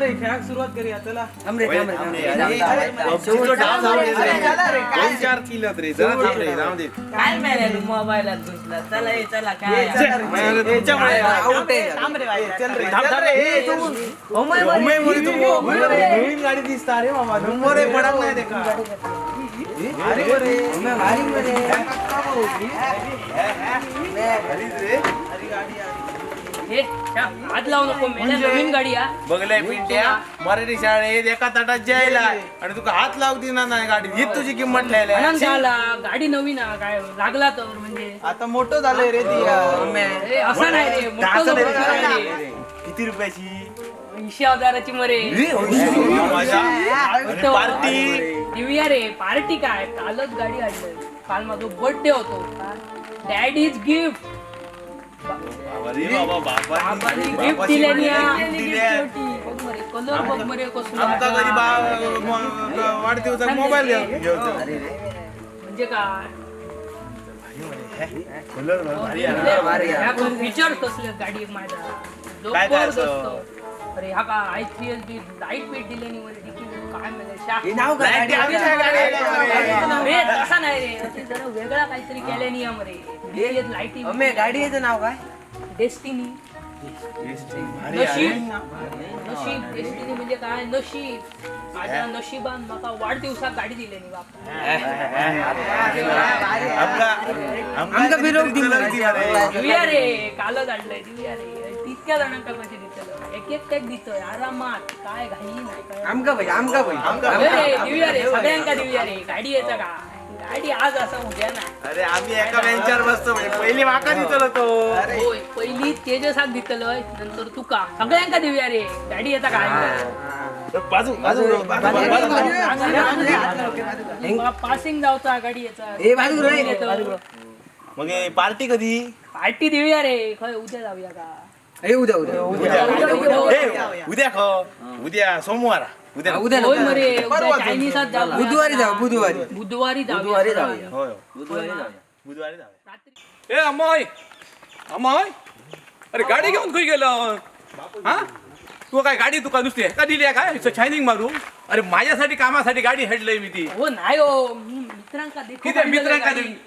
रे खेळाक सुरुवात करूया चला. थांब रे थांब रे थांब रे. पबजीचो डाव जाऊ दे रे. 2-4 किलत रे. जरा थांब रे जाऊ दे. काय मेले मोबाईलात घुसला. चला ये चला काय आउट आहे. थांब रे भाई चल रे. थांब रे. ए तू ओमय मोरी तू नवीन गाडी दिसता रे मामा. नंबर आहे पडक नाही देखा. अरे रे ओमय भारी मध्ये. हे हात लावू नको मेल्या नवीन गाडी हा. बघले पिंट्या मराठी शाळेत एका ताटात जेवायला आणि तुका हात लावू दिना नाही गाडी ही तुझी किंमत म्हणून लिहायला झाला गाडी नवीन हा काय लागला तर म्हणजे आता मोठं झालंय रे ती. ए, असं नाही रे मोठं असं नको नाही नाही रे. रे. किती रुपयाची 80,000ची मरे पार्टी दिव्या रे पार्टी काय कालच गाडी आणली. काल माझा बर्थडे होतो डॅड इज गिफ्ट गिफ्ट दिले कलर बघ मरे कसला आमका कधी वाढदिवसात मोबाईल म्हणजे काय फीचर कसले गाडी माझ्या काय काय असं? असतो अरे हा का ICL बी लाईट वेट दिले नाही मला डिकी काय हे नाव मला काय? रे तसा नाही रे असे जरा वेगळा काहीतरी केले नियम रे लाईटी ओमय गाडीचं नाव काय? डेस्टिनी नशीब नशीब डेस्टिनी म्हणजे काय नशीब माझ्या नशिबान माका वाढदिवसात गाडी दिली नाही आमका बिरोग दिव्या रे कालच आणलंय दिव्या रे तितक्या जणांका कशी दिसलं एक एक टॅग दिसतोय आरामात काय घाई नाही काय आमका भाई रे दिव्या रे सगळ्यांका दिव्या रे गाडी येतं का गाडी आज असं उद्या ना अरे आम्ही एका बेंचवर बसतो पहिली वाका दिसलो तो होय पहिली तेजसाक दितलंय नंतर तुका सगळ्यांका दिव्या रे गाडी येता काय बाजू पासिंग जावचा गाडी याचा ए बाजू रे. मग पार्टी कधी पार्टी देऊया रे खय उद्या जाऊया का ए उद्या उद्या उद्या सोमवार उद्या उद्या होय मरे उद्या चायनीसात जाऊ बुधवारी जाऊ बुधवारी बुधवारी बुधवारी जाऊया जाऊया. होय बुधवारी बुधवारी जाऊया रात्री ए अम्माय अम्माय अरे गाडी घेऊन खंय गेलं हा तू काय गाडी तुका नुसती का दिली आहे काय शायनिंग मारू अरे माझ्यासाठी कामासाठी गाडी हेडलंय मी ती हो नाही हो मी मित्रांका देखो किती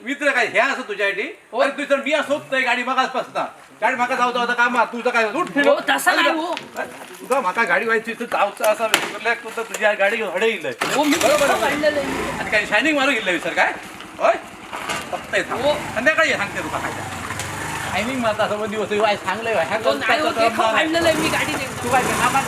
मित्र काय हे असं तुझ्यासाठी अरे तू तर मी सोबतोय गाडी मागास पासता गाडी मागा जाऊ जाऊ कामात तुझं काय उठ हो तसं नाही हो तुझा माका गाडी व्हायची तू जाऊचं असा तू तर तुझ्या गाडी हडे येईल हो मी बरोबर काढलेलं आहे. आणि काय शायनिंग मारू गेलं सर काय होय फक्त हो. संध्याकाळी सांगते तुका काय शायनिंग मारता असं दिवस चांगलं हो नाही हो देखो काढलेलं आहे मी गाडी देखो. तू काय कामात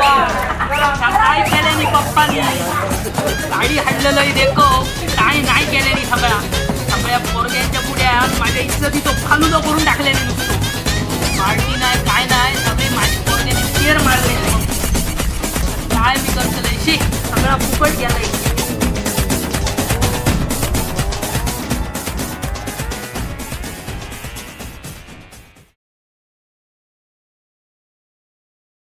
काय केल्यानी पप्पानी गाडी हाडलेलं देखो काय नाही केल्यानी सगळ्या पोरग्यांच्या पुढ्यात माझ्या इज्जतीचो फालुदो करून टाकलेली नुसतो पार्टी नाही काय नाही सगळे माझ्या पोरग्यांनी शेअर मारले काय मी करतले शी सगळा फुकट गेला